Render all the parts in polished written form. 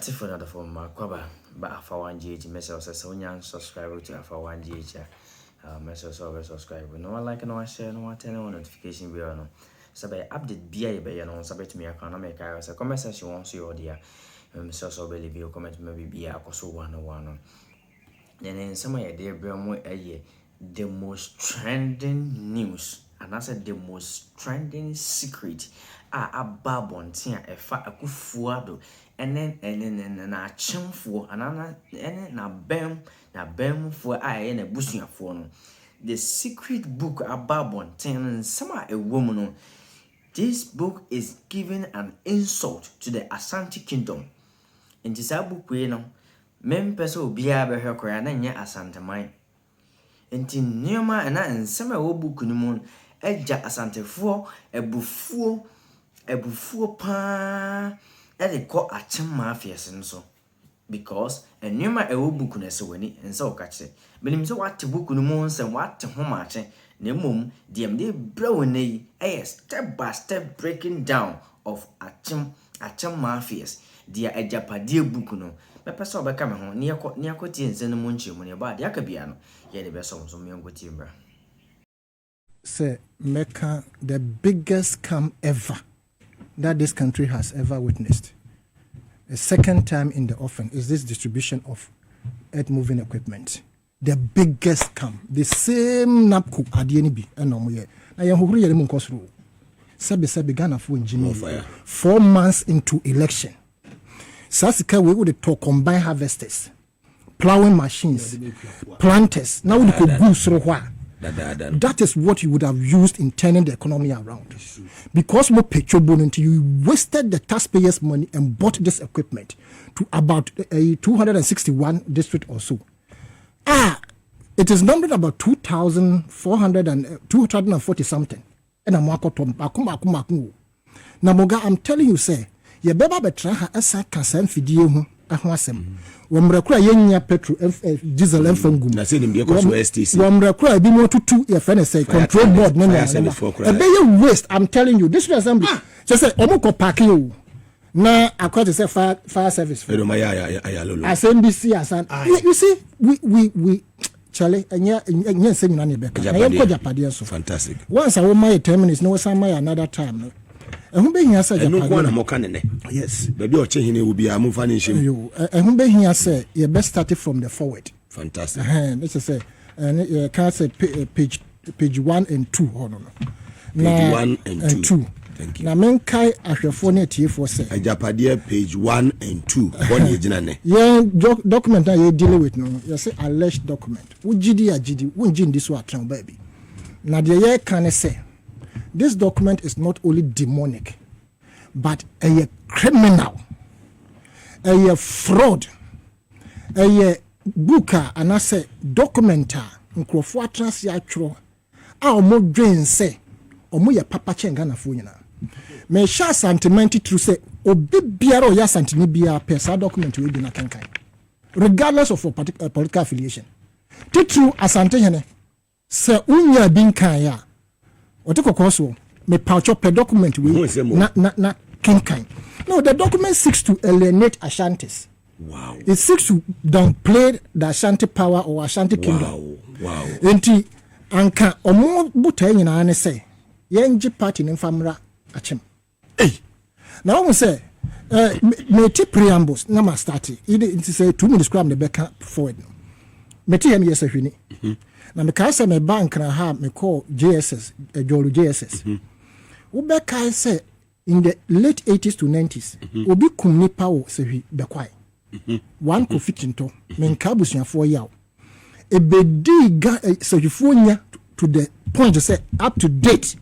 That's it for another for my kwaba. But Alpha 1GH message says so young subscribe to Alpha 1GH. Message over subscribe. No one like, no one share, no one turn on notification bell. No. So by update BI no submit to me account make I was a comment section won't see all dear. So believe you comment maybe be a coso 101. Then in some way dear Bremo a year the most trending news. And I said the most trending secret a babon tia a fa akufuado and then na chimfo and na bem for I and a bushing for the secret book a babon ten some a woman. This book is giving an insult to the Asante Kingdom. In this book we know men person be able her koreana nya Asante mine. Enti nioma ana nsema wo book ni mu eja asantefo ebufuo pa e de ko achim mafias nso because nioma wo book na se wani nsa o ka kire benim se wat book ni mu nsem wat ho ma che na mum dem de brawo nei step by step breaking down of achim mafias dia Agyapadie book no me pesa obeka me ho ne yakoti nse no mu nchemu ne ba dia ka bia no ye de be so me ngoti mbra. Say Mecca, the biggest scam ever that this country has ever witnessed. The second time in the offing is this distribution of earth moving equipment. The biggest scam. The same napku adienibi enomoye. Na ye hohuru ye mu nkosro. Sabe Ghana for engineer 4 months into election. Sasika we would talk combine harvesters, plowing machines, planters. Now we could go through what. That is what you would have used in turning the economy around. Because more petrol bonus, you wasted the taxpayers' money and bought this equipment to about 261 district or so. It is numbered about 2,400 and 240 something. And I'm Namoga, I'm telling you, say, ye beba betra ha esa kasam fidie hu ho asem wo mrakura yenya petrol diesel enfangum na se nimbe ko so STC wo mrakura bi mo tutu ye fene say control board na e be ye waste. I'm telling you this assembly just say omuko park you na akwa say fire service for SMBC asan you see we Charlie enya nsem na ne beka na yem ko Agyapadie so fantastic once I will my 10 minutes no some another time no. Yes, baby, or changing will be a move finishing you. And who here say you best started from the forward. Fantastic. Let's say, and can't say page 1 and 2. Oh, no. Page 1 and 2. Thank you. Now, men kai ashafone TF say Agyapadie page 1 and 2. One age, yeah, document that you dealing with no. You say alleged document. Would GD, won't this one, baby. Now, the year can say. This document is not only demonic, but a criminal, a fraud, a booker, and I say documenter, nkrofu transactional. Our more drain say, or more papa chengana fuina. Me sha sentiment to say, obi biaro ya santini bia pesa document we be na kankai, regardless of a particular political affiliation. Titru asante hene, se unya binkaya. What me pouch up a document with na kinkai. No, the document seeks to alienate Ashantis. Wow. It seeks to downplay the Ashanti power or Ashanti kingdom. Wow. Enti anka omo buta nyina ne say yenji party ne famra achim. Hey. Now we say me ti preambles na ma start. It say 2 minutes cram the back forward. Me ti yes ahwini. Na me kai say me bank na ha me call JSS Jolu JSS. Wo be kai say in the late 80s to 90s obi kum nipa wo se hwi be kwai. One ko fitinto me nka busuafo yaw. E be di ga se hwifo nya to the point to say up to date.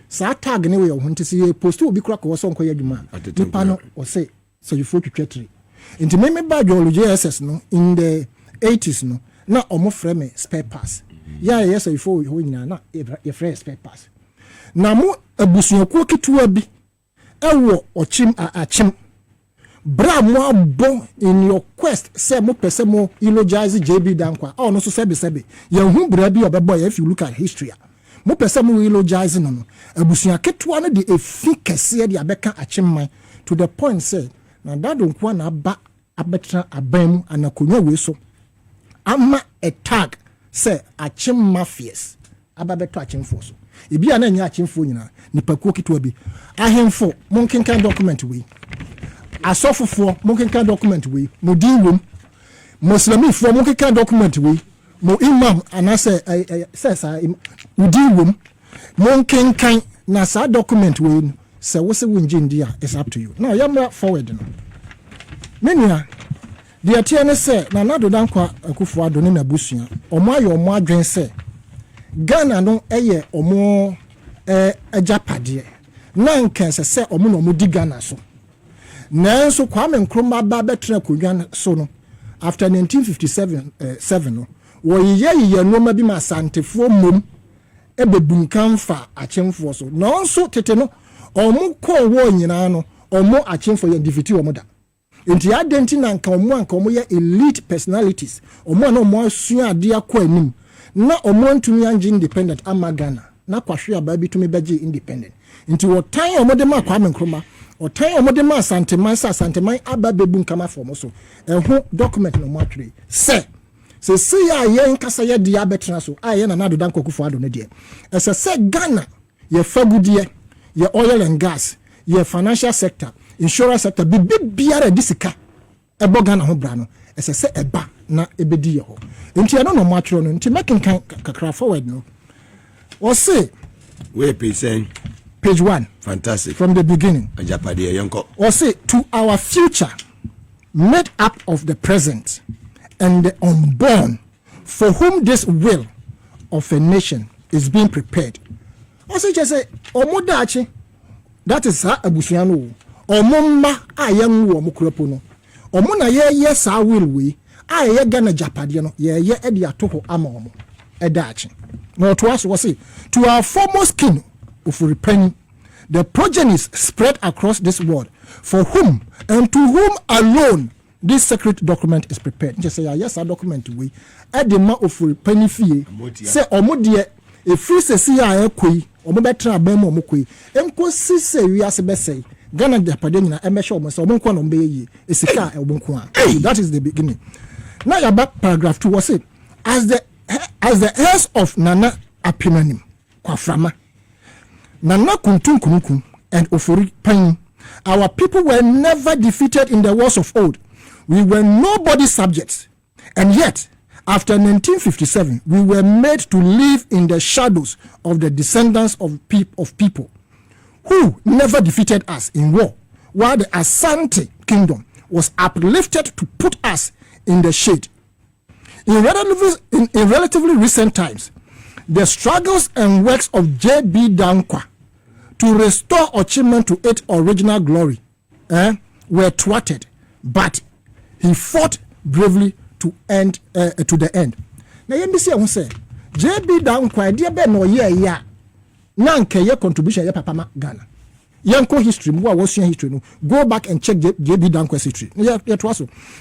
Sa tag ne we ho ntisi post obi kura ko so nkoya dwuma. Nipa no o say se hwifo twetwetri. Nti me ba Jolu JSS no in the 80s no na omo frame spare pass. Yes, before we na your friends papers. Na mo abusuakuo ketua bi ewo ochim achim. Bra mo abon in your quest say mo pese mo eulogize JB Dankwa. Oh no so sebe. Ye hu bra bi obebo if you look at history. Mo pese mo eulogize no. Abusua ketua no de efi kese de abeka achim man to the point say na that don't na ba abetra abam anakonwa we so ama a tag say achim mafias ababeto achimfo so ebi ana nya achimfo nyina nipakuo kitwa bi ahemfo monkenkan document we asofofo monkenkan document we modin wom muslimifo monkenkan document we mo imam anase sesa modin wom monkenkan na sa document we se wo se wonje ndia is up to you now yamra forward no menia de atie ne se na nado dankwa akufo ado ne nabusua omo aye omo adwen se Ghana no eye omo Agyapadie na nka se omo no di Ghana so nanso Kwame Nkrumah ba betra kodwan so no after 1957 no wo ye noma bi ma santefo mom ebebunkan fa achemfo so nanso tete no omo ko wo nyina no omo achemfo ye defeat omo da enti adenti na nka omo ye elite personalities omo na omo asua ade akọ anim na omo ntumi anje independent ama Ghana na kwahwe aba bi tumi beje independent enti wo tan omo de ma Kwame Nkrumah o tan omo de ma santeman aba bebu nkama for mo so eho document no mo atwe se ya ye nkasa ye de abetra so aye na nado danko kufo ado ne de se Ghana ye fagudie ye oil and gas ye financial sector insurance sector biara disika ebo Ghana ho bra no se eba na ebedi ye ho enti no mo atwe no enti making kakra forward no o say we page 1 fantastic from the beginning Agyapadie yanko or say to our future made up of the present and the unborn for whom this will of a nation is being prepared. Also just say omodachi that is ha abusuano omomma ayen wo mokropo no omona ye sa will we aye Ghana Agyapadie no ye e de atoho ama omo edachi no to us was say to our foremost king of repent the progenies spread across this world for whom and to whom alone this secret document is prepared. Just say yes, a document we edema of penny fee say omodie e free se si a ekoi omo betra abam omo koi enko si se wi ase be say Ghana Agyapadie nyina e mesho omo say omo nko no be yi esika e omo nko a. That is the beginning. Now your back paragraph 2 was it as the heirs of Nana Apinanim Kwaframa Nana Kuntum and Ofori Pain, our people were never defeated in the wars of old. We were nobody's subjects. And yet, after 1957, we were made to live in the shadows of the descendants of people who never defeated us in war, while the Asante kingdom was uplifted to put us in the shade. In relatively recent times, the struggles and works of J.B. Dankwa to restore Ochimene to its original glory were thwarted, but he fought bravely to the end. Now you see, I want say J.B. Dankwa idea be no year na nke ye contribution ye papa ma Ghana. Yanko history, mo was history no. Go back and check J.B. Dankwa's history. Yeah,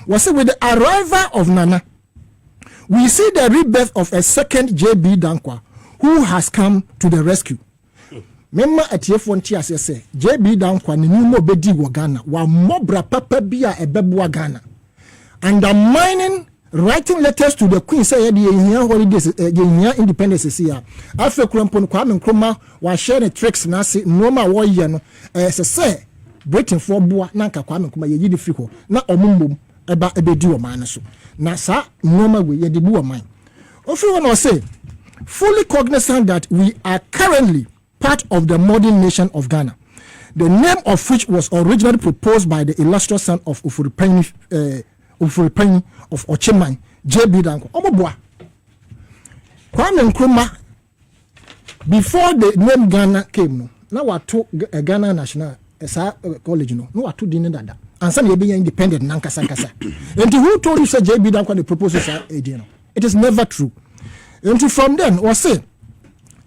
was say with the arrival of Nana, we see the rebirth of a second J.B. Dankwa who has come to the rescue. Memma atiefo nti ase say J.B. Dankwa ne nyumo bedi wo Ghana wa mobra papa bia ebebo Ghana, undermining writing letters to the queen say ye hia holidays ye hia independence here afa kurampo no Kwame Nkrumah wa share the tricks na se noma wo ye no say Britain for boa na nka Kwame Nkrumah ye yidi free ho na omumbom eba ebedi wo man so na sa noma we ye de bu wo man ofi won o say fully cognizant that we are currently part of the modern nation of Ghana, the name of which was originally proposed by the illustrious son of Ofuripeni of Ochimene, J.B. Dankwa. Omoboa. Kwame Nkrumah, before the name Ghana came, no, now what to Ghana National College, no, what to dinner that. And some you be independent, Nankasa. And who told you say J.B. Dankwa the proposals are it is never true. And from then was say,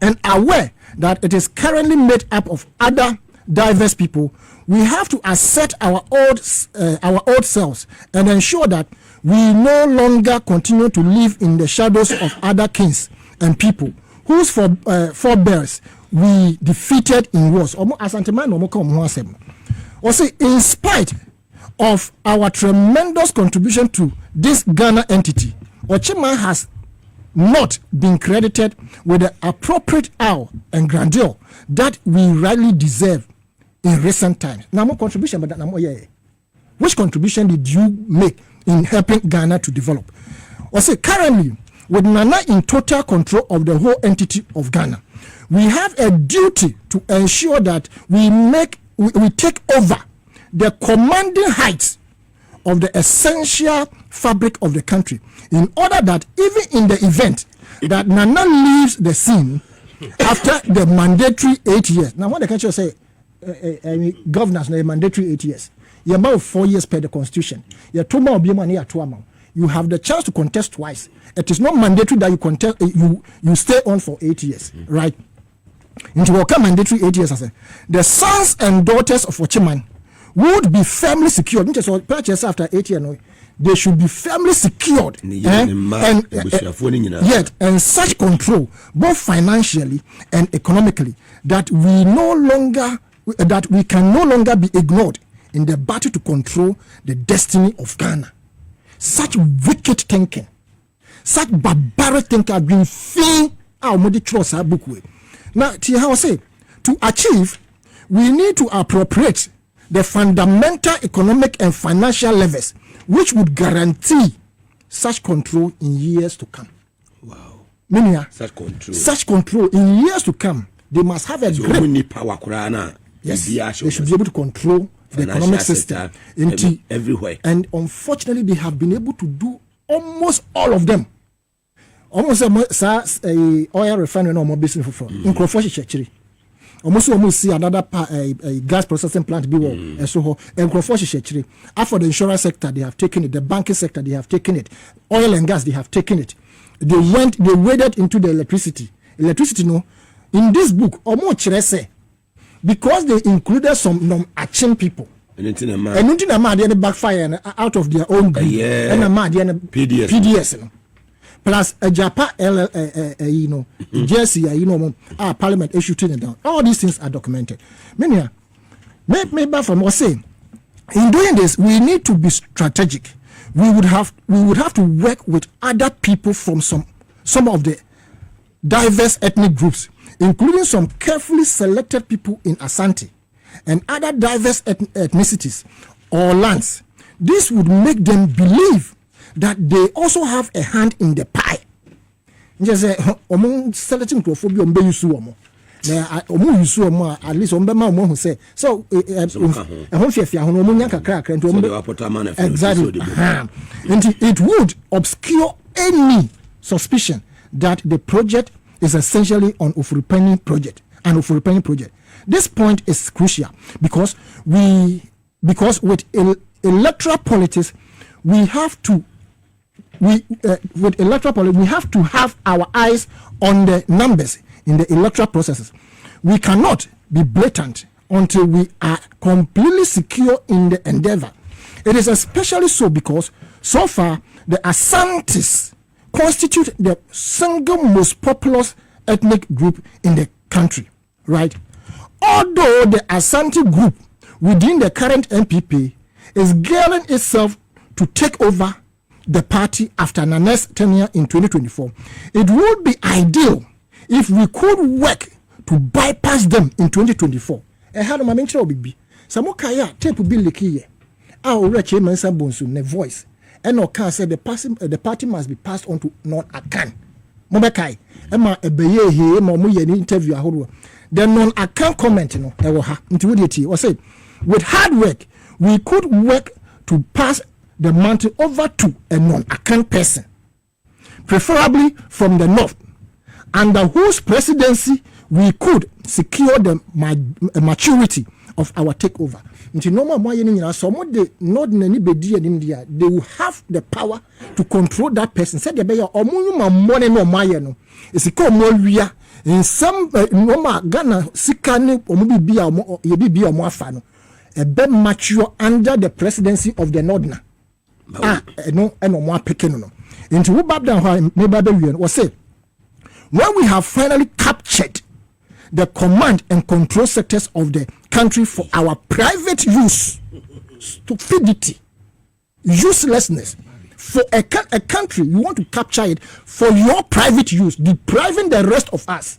and aware that it is currently made up of other diverse people, we have to assert our old selves and ensure that we no longer continue to live in the shadows of other kings and people whose forebears we defeated in wars. Or say, in spite of our tremendous contribution to this Ghana entity, Ochima has not been credited with the appropriate awe and grandeur that we rightly deserve in recent times. Now, more contribution, but which contribution did you make in helping Ghana to develop? Or say, currently, with Nana in total control of the whole entity of Ghana, we have a duty to ensure that we take over the commanding heights of the essential fabric of the country, in order that even in the event that Nana leaves the scene after the mandatory 8 years. Now, what the country say, governors, mandatory 8 years. You're about 4 years per the constitution. You're 2 more, you have the chance to contest twice. It is not mandatory that you contest. You stay on for 8 years, right? Into welcome mandatory 8 years. I say the sons and daughters of Ochiman would be firmly secured. So purchase after 8 years, they should be firmly secured, and such control, both financially and economically, that we can no longer be ignored in the battle to control the destiny of Ghana. Such wicked thinking, such barbaric thinking have been seen our modi trust our book way. Now, I say, to achieve, we need to appropriate the fundamental economic and financial levers which would guarantee such control in years to come. Wow. Meaning, such control in years to come, they must have a grip. Yes, they should be able to control the economic system everywhere. And unfortunately, they have been able to do almost all of them. Almost a oil refinery no more business for in Crofoshe. Almost see another gas processing plant be so and Crofoshe. After the insurance sector, they have taken it. The banking sector, they have taken it. Oil and gas, they have taken it. They waded into the electricity. In this book, almost because they included some non-action people. And they backfire out of their own group. PDS. Plus Agyapadie, Jesse, Parliament issued it down. All these things are documented. Maybe from what saying, in doing this, we need to be strategic. We would have to work with other people from some of the diverse ethnic groups, including some carefully selected people in Asante and other diverse ethnicities or lands. This would make them believe that they also have a hand in the pie. Just say, among selecting clophobia, at least who say so. Exactly. And it would obscure any suspicion that the project is essentially an Ofuripani project. This point is crucial because with electoral politics, we have to have our eyes on the numbers in the electoral processes. We cannot be blatant until we are completely secure in the endeavor. It is especially so because so far the Asantes constitute the single most populous ethnic group in the country, right? Although the Asante group within the current MPP is gearing itself to take over the party after Nana's tenure in 2024, it would be ideal if we could work to bypass them in 2024. And how do I mention big? Samokaya tape bill likiye. Our rich man sabonsu ne voice. And no can say the party must be passed on to non-akan. Mobekai. Emma ebeye he emma muye ni interview ahodo. The non-akan comment no ewo ha. Nti or say with hard work we could work to pass the mantle over to a non-account person, preferably from the north, under whose presidency we could secure the maturity of our takeover. Until normal, some they not anybody in India, they will have the power to control that person. Said the bear or money no mayano. It's a call more in some normal Ghana sikane or maybe be a more fan. A bit mature under the presidency of the Northerner. No more picking no. Into who BreakDown maybe was say when we have finally captured the command and control sectors of the country for our private use. stupidity, uselessness. For a country, you want to capture it for your private use, depriving the rest of us.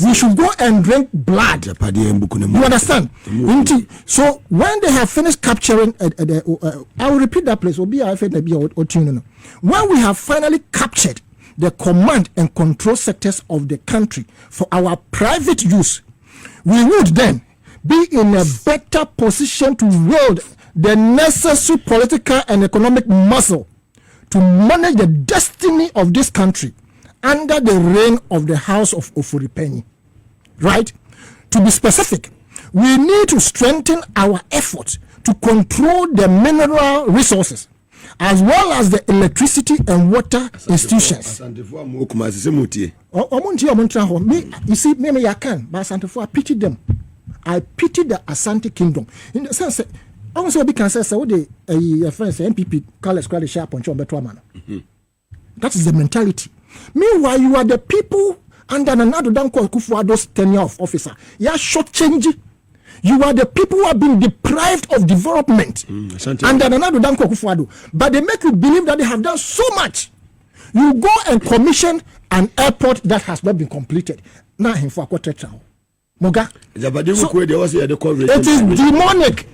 We should go and drink blood. You understand? So when they have finished capturing, I will repeat that place. When we have finally captured the command and control sectors of the country for our private use, we would then be in a better position to wield the necessary political and economic muscle to manage the destiny of this country under the reign of the House of Oforipenyi. Right? To be specific, we need to strengthen our efforts to control the mineral resources as well as the electricity and water institutions. You see, maybe I can, but I pity them. I pity the Asante Kingdom. In the sense that also we can say the friends MPP Carlos sharp on Chombe. That is the mentality. Meanwhile, you are the people under another Danko Kufuado's tenure of officer. You are shortchanging. You are the people who have been deprived of development under another Danko Kufuado. But they make you believe that they have done so much. You go and commission an airport that has not been completed. Now, him for a quarter Moga. So, it is demonic.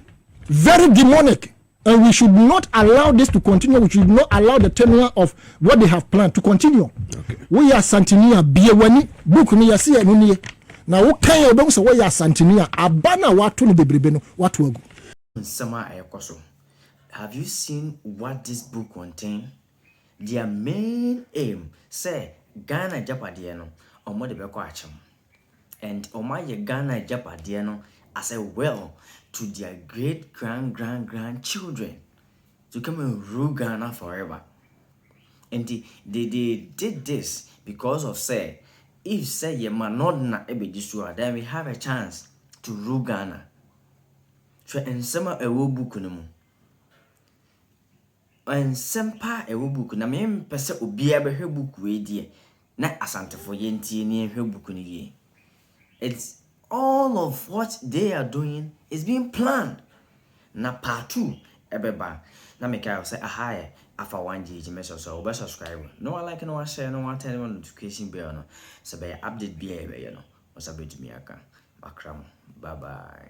Very demonic. And we should not allow this to continue. We should not allow the tenure of what they have planned to continue. Okay. We are Santinia, Biewani, Bukunia, see, and now, what kind of things are we are Santinia? Abana, what to be Bribeno, what will go? Summer Ayakoso, have you seen what this book contains? Their main aim, say, Ghana Japadiano, or Modebeko and Omaya Ghana Japadiano as a well to their great grandchildren to come and rule Ghana forever. And they did this because of say, if say ye man not na ebe destroy, then we have a chance to rule Ghana. So and some a book no and sempa a book na me pese obi ebe hwe book we die na asantefo ye ntie ne hwe book no ye. It's all of what they are doing is being planned. Na part 2 ebeba na make I say aha Alpha OneTV message so be subscribe. No one like no one share no one turn on notification bell no. So be update be you know. What's about me aka. Akroma. Bye bye.